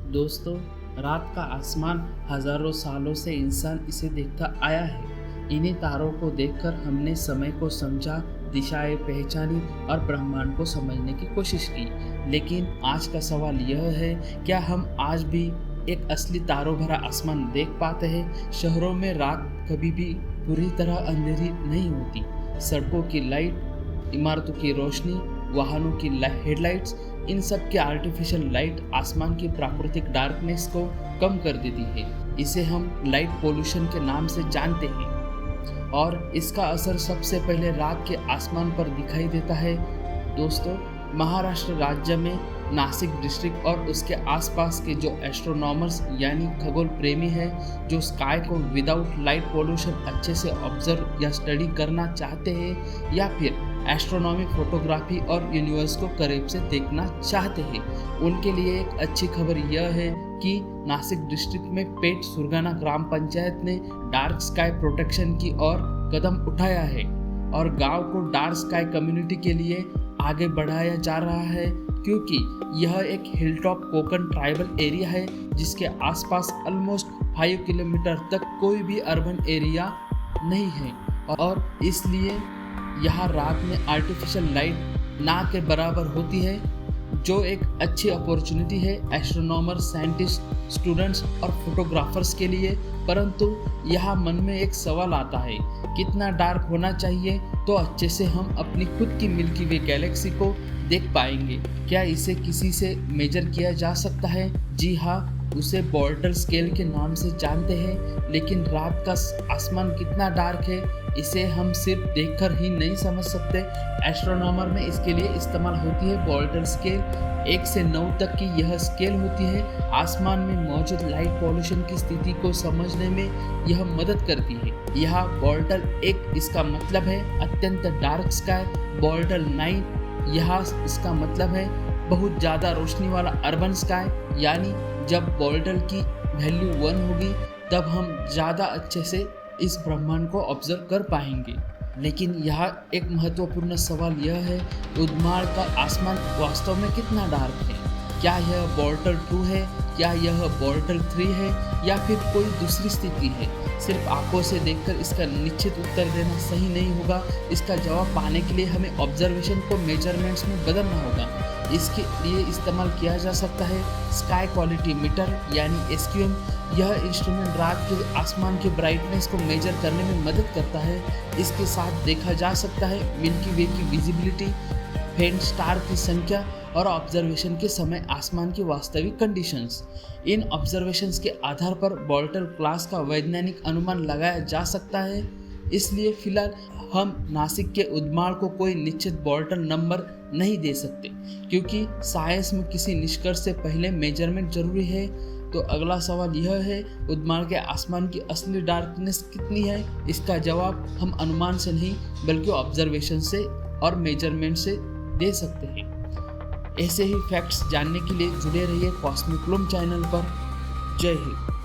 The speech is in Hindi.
दोस्तों, रात का आसमान हजारों सालों से इंसान इसे देखता आया है। इन्हीं तारों को देखकर हमने समय को समझा, दिशाएं पहचानी और ब्रह्मांड को समझने की कोशिश की। लेकिन आज का सवाल यह है, क्या हम आज भी एक असली तारों भरा आसमान देख पाते हैं? शहरों में रात कभी भी पूरी तरह अंधेरी नहीं होती। सड़कों की लाइट, इमारतों की रोशनी, वाहनों की हेडलाइट्स, इन सब की आर्टिफिशियल लाइट आसमान की प्राकृतिक डार्कनेस को कम कर देती है। इसे हम लाइट पोल्यूशन के नाम से जानते हैं और इसका असर सबसे पहले रात के आसमान पर दिखाई देता है। दोस्तों, महाराष्ट्र राज्य में नासिक डिस्ट्रिक्ट और उसके आसपास के जो एस्ट्रोनॉमर्स यानी खगोल प्रेमी हैं, जो स्काई को विदाउट लाइट पोल्यूशन अच्छे से ऑब्जर्व या स्टडी करना चाहते हैं या फिर एस्ट्रोनॉमी फोटोग्राफी और यूनिवर्स को करीब से देखना चाहते हैं, उनके लिए एक अच्छी खबर यह है कि नासिक डिस्ट्रिक्ट में पेट सुरगाना ग्राम पंचायत ने डार्क स्काई प्रोटेक्शन की ओर कदम उठाया है और गांव को डार्क स्काई कम्युनिटी के लिए आगे बढ़ाया जा रहा है, क्योंकि यह एक हिलटॉप कोकन ट्राइबल एरिया है जिसके आसपास ऑलमोस्ट 5 किलोमीटर तक कोई भी अर्बन एरिया नहीं है और इसलिए यहाँ रात में आर्टिफिशियल लाइट ना के बराबर होती है, जो एक अच्छी अपॉर्चुनिटी है एस्ट्रोनॉमर, साइंटिस्ट, स्टूडेंट्स और फोटोग्राफर्स के लिए। परंतु यहाँ मन में एक सवाल आता है, कितना डार्क होना चाहिए तो अच्छे से हम अपनी खुद की मिल्की वे गैलेक्सी को देख पाएंगे? क्या इसे किसी से मेजर किया जा सकता है? जी हाँ, उसे बॉर्डर स्केल के नाम से जानते हैं। लेकिन रात का आसमान कितना डार्क है, इसे हम सिर्फ देखकर ही नहीं समझ सकते। एस्ट्रोनॉमर में इसके लिए इस्तेमाल होती है बॉर्डर स्केल। 1 से 9 तक की यह स्केल होती है। आसमान में मौजूद लाइट पॉल्यूशन की स्थिति को समझने में यह मदद करती है। यहाँ बॉर्डर 1 इसका मतलब है अत्यंत डार्क स्काई, बॉर्डर 9 यहाँ इसका मतलब है बहुत ज़्यादा रोशनी वाला अर्बन स्काई। यानी जब बॉर्डर की वैल्यू 1 होगी तब हम ज़्यादा अच्छे से इस ब्रह्मांड को ऑब्जर्व कर पाएंगे। लेकिन यहाँ एक महत्वपूर्ण सवाल यह है, उद्माड़ का आसमान वास्तव में कितना डार्क है? क्या यह बॉर्डर 2 है, क्या यह बॉर्डर 3 है या फिर कोई दूसरी स्थिति है? सिर्फ आंखों से देखकर इसका निश्चित उत्तर देना सही नहीं होगा। इसका जवाब पाने के लिए हमें ऑब्जर्वेशन को मेजरमेंट्स में बदलना होगा। इसके लिए इस्तेमाल किया जा सकता है स्काई क्वालिटी मीटर यानी SQM। यह इंस्ट्रूमेंट रात के आसमान की ब्राइटनेस को मेजर करने में मदद करता है। इसके साथ देखा जा सकता है मिल्की वे की विजिबिलिटी, फेंट स्टार की संख्या और ऑब्जर्वेशन के समय आसमान की वास्तविक कंडीशंस। इन ऑब्जर्वेशंस के आधार पर बॉर्डर क्लास का वैज्ञानिक अनुमान लगाया जा सकता है। इसलिए फिलहाल हम नासिक के उद्माड़ को कोई निश्चित बॉर्डर नंबर नहीं दे सकते, क्योंकि साइंस में किसी निष्कर्ष से पहले मेजरमेंट जरूरी है। तो अगला सवाल यह है, उद्माड़ के आसमान की असली डार्कनेस कितनी है? इसका जवाब हम अनुमान से नहीं बल्कि ऑब्जर्वेशन से और मेजरमेंट से दे सकते हैं। ऐसे ही फैक्ट्स जानने के लिए जुड़े रहिए कॉस्मिक लूम चैनल पर। जय हिंद।